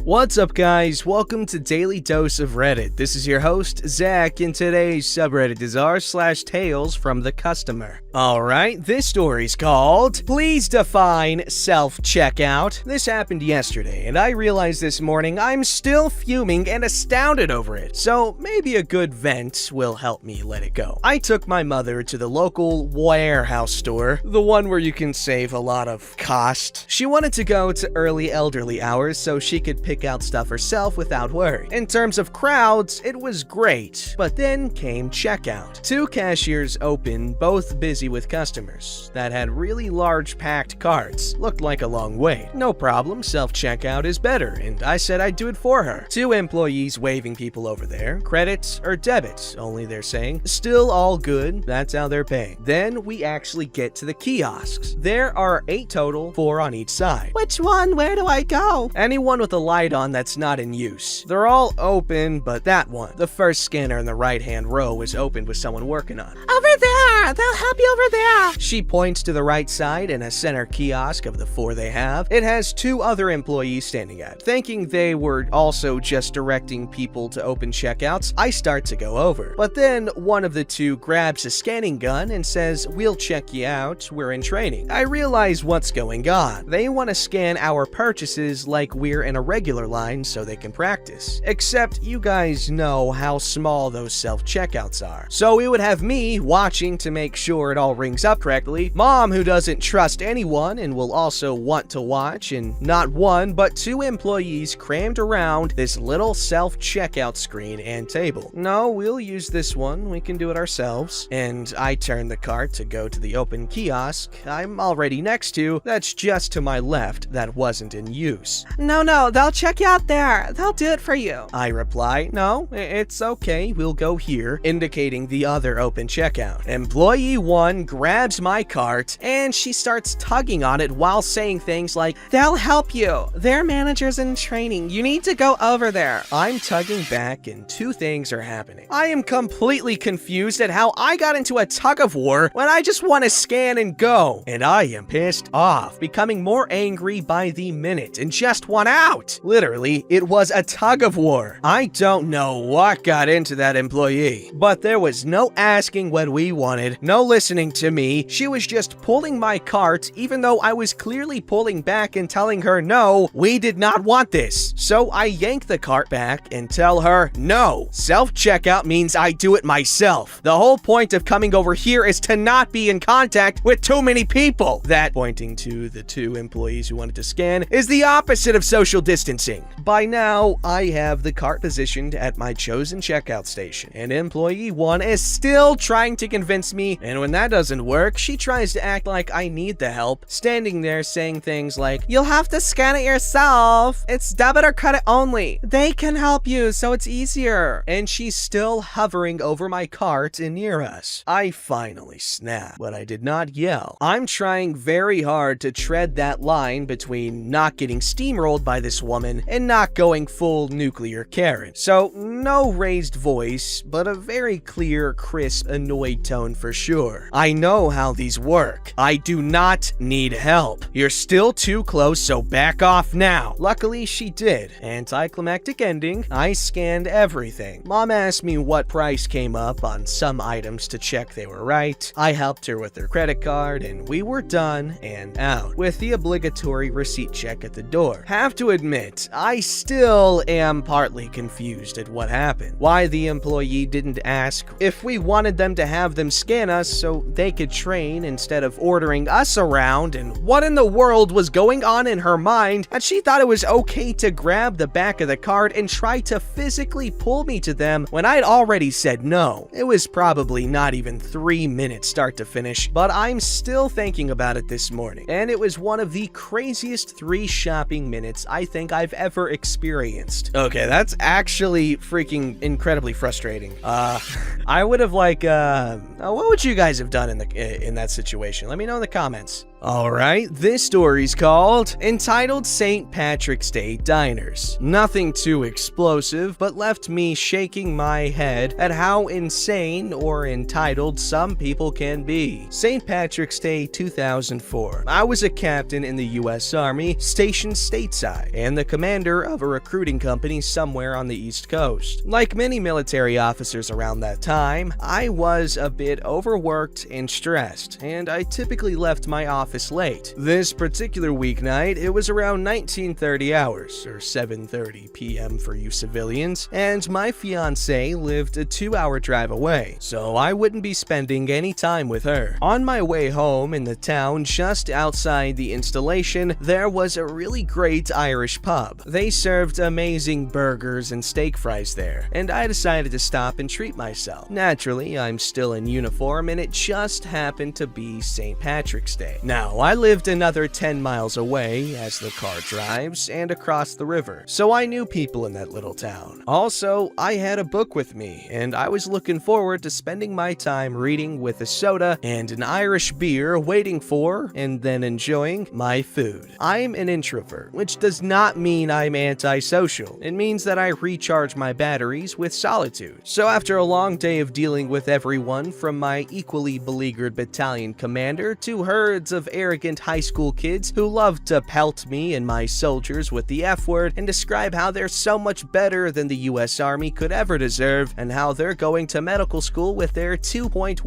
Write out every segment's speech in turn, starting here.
What's up, guys? Welcome to Daily Dose of Reddit. This is your host, Zach, and today's subreddit is r/TalesFromTheCustomer. Alright, this story's called Please Define Self-Checkout. This happened yesterday, and I realized this morning I'm still fuming and astounded over it, so maybe a good vent will help me let it go. I took my mother to the local warehouse store, the one where you can save a lot of cost. She wanted to go to early elderly hours so she could pick out stuff herself without worry. In terms of crowds, it was great, but then came checkout. Two cashiers open, both busy with customers that had really large packed carts. Looked like a long wait. No problem, self-checkout is better, and I said I'd do it for her. Two employees waving people over there. Credit or debit, only they're saying. Still all good, that's how they're paying. Then we actually get to the kiosks. There are 8 total, 4 on each side. Which one? Where do I go? Anyone with a light on that's not in use. They're all open, but that one, the first scanner in the right-hand row, is opened with someone working on it. Over there! They'll help you over there! She points to the right side in a center kiosk of the 4 they have. It has 2 other employees standing at. Thinking they were also just directing people to open checkouts, I start to go over. But then one of the 2 grabs a scanning gun and says, "We'll check you out, we're in training." I realize what's going on. They want to scan our purchases like we're in a regular line so they can practice. Except you guys know how small those self-checkouts are. So we would have me watching to make sure it all rings up correctly, Mom who doesn't trust anyone and will also want to watch, and not 1 but 2 employees crammed around this little self-checkout screen and table. No, we'll use this one, we can do it ourselves. And I turn the cart to go to the open kiosk I'm already next to, that's just to my left, that wasn't in use. No, they'll check you out there. They'll do it for you. I reply, no, it's okay, we'll go here, indicating the other open checkout. Employee 1 grabs my cart and she starts tugging on it while saying things like, "They'll help you. They're managers in training. You need to go over there." I'm tugging back and 2 things are happening. I am completely confused at how I got into a tug of war when I just want to scan and go. And I am pissed off, becoming more angry by the minute and just want out. Literally, it was a tug of war. I don't know what got into that employee, but there was no asking what we wanted, no listening to me. She was just pulling my cart even though I was clearly pulling back and telling her, no, we did not want this. So I yank the cart back and tell her, no, self-checkout means I do it myself. The whole point of coming over here is to not be in contact with too many people. That, pointing to the 2 employees who wanted to scan, is the opposite of social distancing. By now, I have the cart positioned at my chosen checkout station, and employee 1 is still trying to convince me, and when that doesn't work, she tries to act like I need the help, standing there saying things like, "You'll have to scan it yourself. It's debit or credit only. They can help you, so it's easier." And she's still hovering over my cart and near us. I finally snap, but I did not yell. I'm trying very hard to tread that line between not getting steamrolled by this woman and not going full nuclear Karen. So no raised voice, but a very clear, crisp, annoyed tone for sure. "I know how these work. I do not need help. You're still too close, so back off now." Luckily, she did. Anticlimactic ending. I scanned everything. Mom asked me what price came up on some items to check they were right. I helped her with her credit card, and we were done and out, with the obligatory receipt check at the door. Have to admit, I still am partly confused at what happened. Why the employee didn't ask if we wanted them to have them scan us so they could train instead of ordering us around, and what in the world was going on in her mind that she thought it was okay to grab the back of the cart and try to physically pull me to them when I'd already said no. It was probably not even 3 minutes start to finish, but I'm still thinking about it this morning, and it was one of the craziest 3 shopping minutes I think I've ever experienced. Okay, that's actually freaking incredibly frustrating. I would have what would you guys have done in that situation? Let me know in the comments. Alright, this story's entitled St. Patrick's Day Diners. Nothing too explosive, but left me shaking my head at how insane or entitled some people can be. St. Patrick's Day 2004. I was a captain in the US Army, stationed stateside, and the commander of a recruiting company somewhere on the East Coast. Like many military officers around that time, I was a bit overworked and stressed, and I typically left my office late. This particular weeknight, it was around 1930 hours, or 7:30 p.m. for you civilians, and my fiancée lived a 2-hour drive away, so I wouldn't be spending any time with her. On my way home in the town just outside the installation, there was a really great Irish pub. They served amazing burgers and steak fries there, and I decided to stop and treat myself. Naturally, I'm still in uniform, and it just happened to be St. Patrick's Day. Now, I lived another 10 miles away as the car drives and across the river, so I knew people in that little town. Also, I had a book with me, and I was looking forward to spending my time reading with a soda and an Irish beer, waiting for and then enjoying my food. I'm an introvert, which does not mean I'm antisocial. It means that I recharge my batteries with solitude. So after a long day of dealing with everyone from my equally beleaguered battalion commander to herds of arrogant high school kids who love to pelt me and my soldiers with the F word and describe how they're so much better than the US Army could ever deserve and how they're going to medical school with their 2.1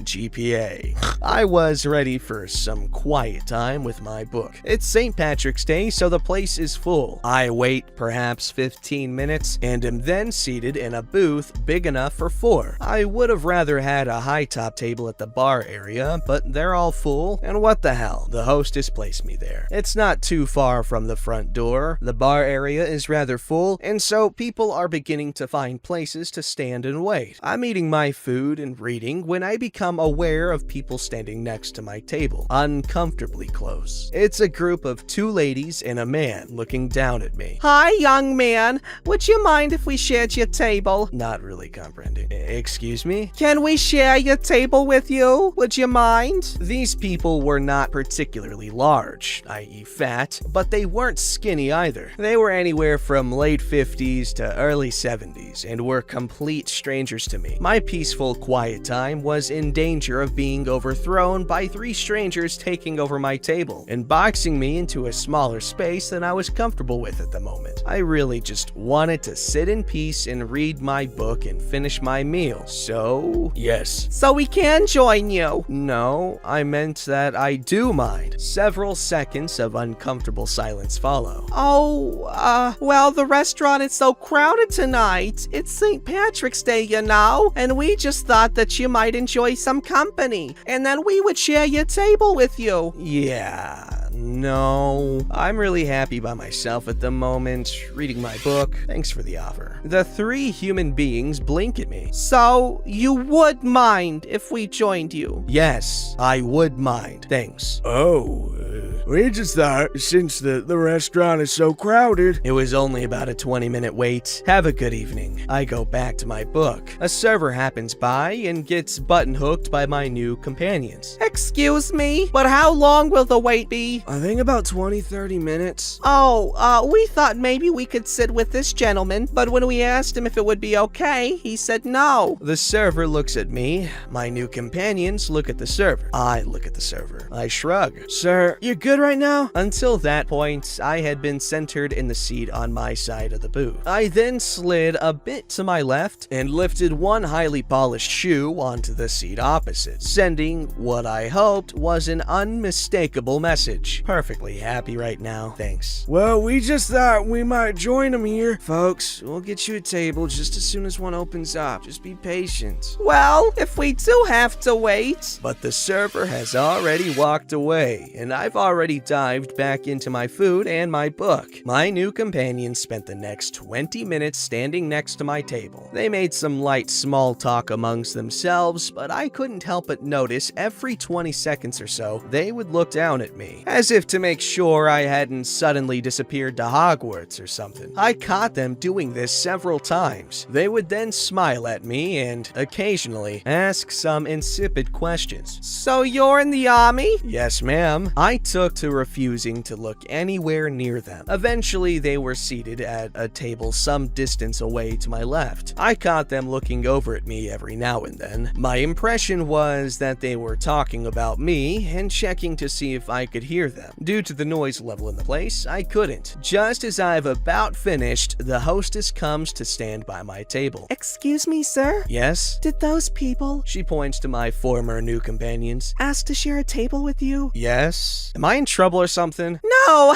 GPA. I was ready for some quiet time with my book. It's St. Patrick's Day, so the place is full. I wait perhaps 15 minutes and am then seated in a booth big enough for 4. I would have rather had a high top table at the bar area, but they're all full, and what the hell, the hostess placed me there. It's not too far from the front door, the bar area is rather full, and so people are beginning to find places to stand and wait. I'm eating my food and reading when I become aware of people standing next to my table, uncomfortably close. It's a group of 2 ladies and a man looking down at me. Hi, young man. Would you mind if we shared your table? Not really comprehending. Excuse me? Can we share your table with you? Would you mind? These people were not particularly large, i.e. fat, but they weren't skinny either. They were anywhere from late 50s to early 70s and were complete strangers to me. My peaceful, quiet time was in danger of being overthrown by 3 strangers taking over my table and boxing me into a smaller space than I was comfortable with at the moment. I really just wanted to sit in peace and read my book and finish my meal, so yes. So we can join you? No, I meant that I do mind. Several seconds of uncomfortable silence follow. Well, the restaurant is so crowded tonight. It's St. Patrick's Day, you know, and we just thought that you might enjoy some company, and then we would share your table with you. Yeah. No, I'm really happy by myself at the moment, reading my book. Thanks for the offer. The 3 human beings blink at me. So, you would mind if we joined you? Yes, I would mind. Thanks. We just thought, since the restaurant is so crowded. It was only about a 20-minute wait. Have a good evening. I go back to my book. A server happens by and gets button-hooked by my new companions. Excuse me, but how long will the wait be? I think about 20-30 minutes. We thought maybe we could sit with this gentleman, but when we asked him if it would be okay, he said no. The server looks at me. My new companions look at the server. I look at the server. I shrug. Sir, you good right now? Until that point, I had been centered in the seat on my side of the booth. I then slid a bit to my left and lifted one highly polished shoe onto the seat opposite, sending what I hoped was an unmistakable message. Perfectly happy right now, thanks. Well, we just thought we might join them here. Folks, we'll get you a table just as soon as one opens up. Just be patient. Well, if we do have to wait. But the server has already walked away, and I've already already dived back into my food and my book. My new companions spent the next 20 minutes standing next to my table. They made some light small talk amongst themselves, but I couldn't help but notice every 20 seconds or so, they would look down at me, as if to make sure I hadn't suddenly disappeared to Hogwarts or something. I caught them doing this several times. They would then smile at me and occasionally ask some insipid questions. So you're in the army? Yes, ma'am. I took to refusing to look anywhere near them. Eventually, they were seated at a table some distance away to my left. I caught them looking over at me every now and then. My impression was that they were talking about me and checking to see if I could hear them. Due to the noise level in the place, I couldn't. Just as I've about finished, the hostess comes to stand by my table. Excuse me, sir? Yes? Did those people She points to my former new companions. ask to share a table with you? Yes? Am I in trouble or something? No!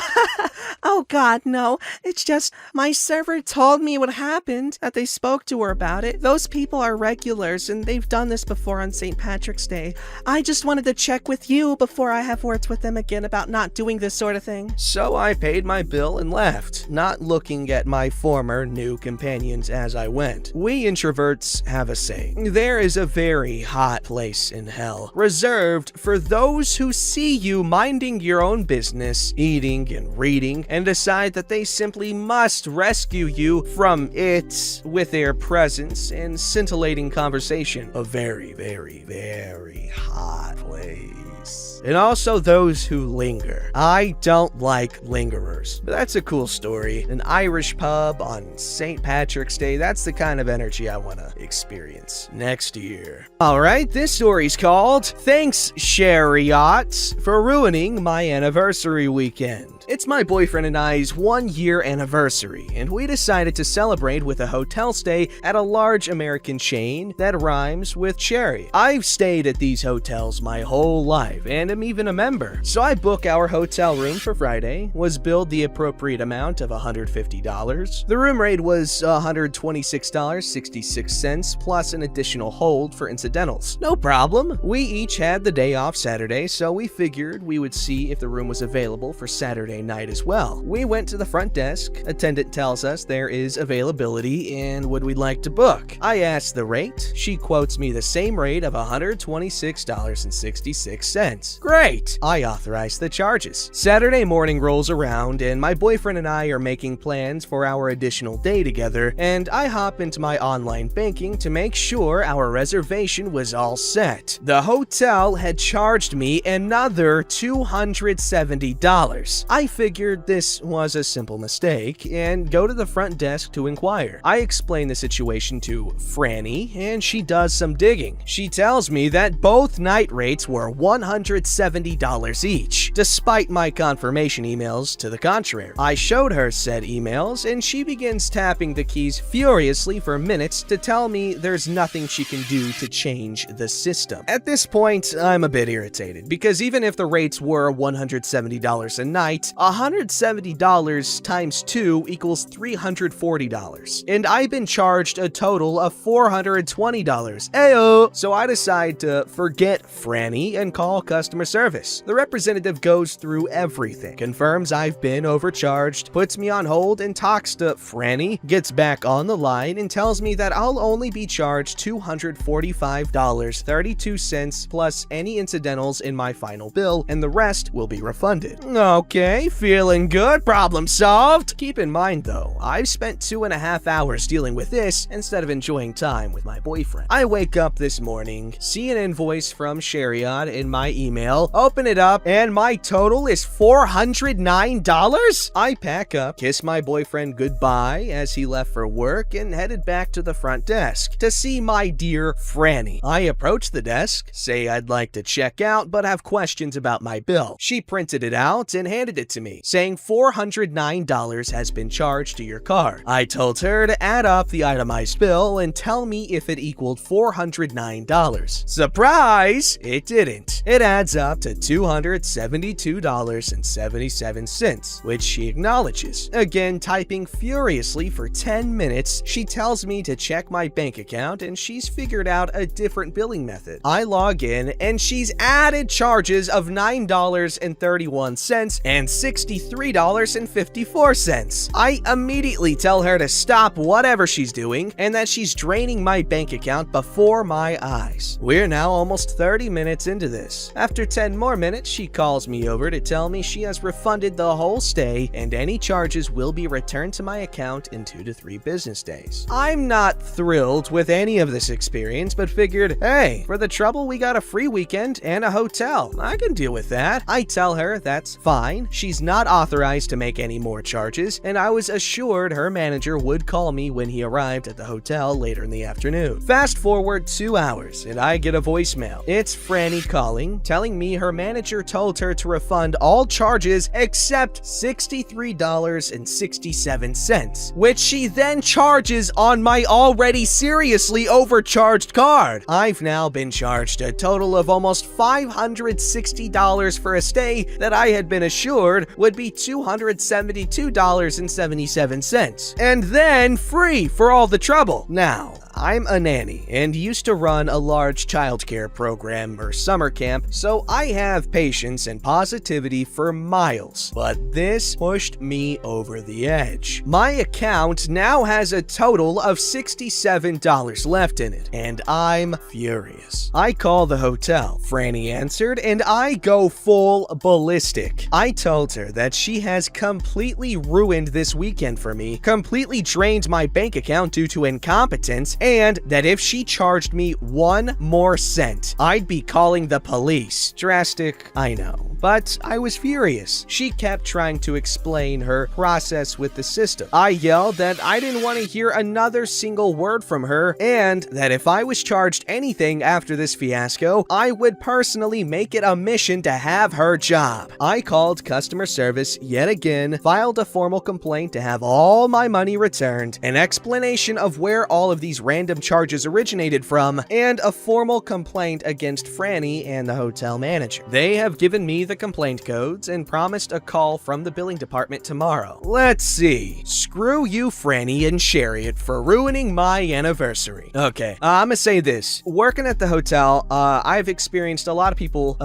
Oh god, no. It's just my server told me what happened, that they spoke to her about it. Those people are regulars and they've done this before on St. Patrick's Day. I just wanted to check with you before I have words with them again about not doing this sort of thing. So I paid my bill and left, not looking at my former new companions as I went. We introverts have a saying. There is a very hot place in hell, reserved for those who see you minding your own business, eating and reading, and decide that they simply must rescue you from it with their presence and scintillating conversation. A very, very, very hot place. And also those who linger. I don't like lingerers. But that's a cool story. An Irish pub on St. Patrick's Day, that's the kind of energy I want to experience next year. Alright, this story's called Thanks, Chariot, for ruining my anniversary weekend. It's my boyfriend and I's 1-year anniversary, and we decided to celebrate with a hotel stay at a large American chain that rhymes with chariot. I've stayed at these hotels my whole life, and am even a member. So I book our hotel room for Friday, was billed the appropriate amount of $150. The room rate was $126.66 plus an additional hold for incidentals. No problem. We each had the day off Saturday, so we figured we would see if the room was available for Saturday night as well. We went to the front desk. Attendant tells us there is availability and would we like to book. I asked the rate. She quotes me the same rate of $126.66. Great! I authorize the charges. Saturday morning rolls around and my boyfriend and I are making plans for our additional day together, and I hop into my online banking to make sure our reservation was all set. The hotel had charged me another $270. I figured this was a simple mistake and go to the front desk to inquire. I explain the situation to Franny and she does some digging. She tells me that both night rates were $170 each, despite my confirmation emails to the contrary. I showed her said emails and she begins tapping the keys furiously for minutes to tell me there's nothing she can do to change the system. At this point, I'm a bit irritated because even if the rates were $170 a night, $170 times 2 equals $340, and I've been charged a total of $420. Ayo! So I decide to forget Franny and call customer service. The representative goes through everything, confirms I've been overcharged, puts me on hold and talks to Franny, gets back on the line and tells me that I'll only be charged $245.32 plus any incidentals in my final bill, and the rest will be refunded. Okay, feeling good, problem solved. Keep in mind though, I've spent 2.5 hours dealing with this instead of enjoying time with my boyfriend. I wake up this morning, see an invoice from Chariot in my email, open it up, and my total is $409? I pack up, kiss my boyfriend goodbye as he left for work, and headed back to the front desk to see my dear Franny. I approach the desk, say I'd like to check out but have questions about my bill. She printed it out and handed it it to me, saying $409 has been charged to your card. I told her to add up the itemized bill and tell me if it equaled $409. Surprise! It didn't. It adds up to $272.77, which she acknowledges. Again, typing furiously for 10 minutes, she tells me to check my bank account and she's figured out a different billing method. I log in and she's added charges of $9.31 and $63.54. I immediately tell her to stop whatever she's doing and that she's draining my bank account before my eyes. We're now almost 30 minutes into this. After 10 more minutes, she calls me over to tell me she has refunded the whole stay and any charges will be returned to my account in 2 to 3 business days. I'm not thrilled with any of this experience, but figured, hey, for the trouble, we got a free weekend and a hotel. I can deal with that. I tell her that's fine. She's not authorized to make any more charges, and I was assured her manager would call me when he arrived at the hotel later in the afternoon. Fast forward 2 hours, and I get a voicemail. It's Franny calling, telling me her manager told her to refund all charges except $63.67, which she then charges on my already seriously overcharged card. I've now been charged a total of almost $560 for a stay that I had been assured would be $272.77, and then free for all the trouble. Now, I'm a nanny and used to run a large childcare program or summer camp, so I have patience and positivity for miles, but this pushed me over the edge. My account now has a total of $67 left in it, and I'm furious. I call the hotel. Franny answered, and I go full ballistic. I told her that she has completely ruined this weekend for me, completely drained my bank account due to incompetence, and that if she charged me 1 more cent, I'd be calling the police. Drastic, I know, but I was furious. She kept trying to explain her process with the system. I yelled that I didn't want to hear another single word from her, and that if I was charged anything after this fiasco, I would personally make it a mission to have her job. I called customer service yet again, filed a formal complaint to have all my money returned, an explanation of where all of these random charges originated from, and a formal complaint against Franny and the hotel manager. They have given me the complaint codes and promised a call from the billing department tomorrow. Let's see. Screw you, Franny and Chariot, for ruining my anniversary. Okay, I'm gonna say this. Working at the hotel, I've experienced a lot of people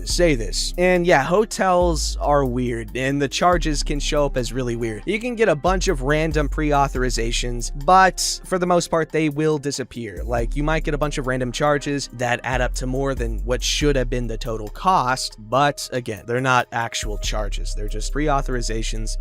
say this. And yeah, hotels are weird, and the charges can show up as really weird. You can get a bunch of random pre-authorizations, but for the most part, they will disappear. Like, you might get a bunch of random charges that add up to more than what should have been the total cost, but again, they're not actual charges. They're just pre-authorizations.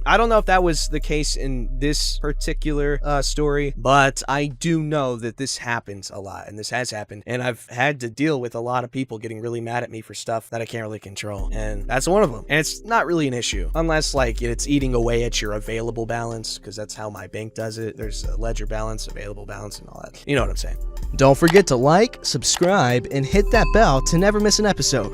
I don't know if that was the case in this particular story, but I do know that this happens a lot, and this has happened, and I've had to deal with a lot of people getting really mad at me for stuff that I can't really control, and that's one of them. And it's not really an issue, unless like it's eating away at your available balance, because that's how my bank does it. There's a ledger balance, available balance, and all that. You know what I'm saying. Don't forget to like, subscribe, and hit that bell to never miss an episode.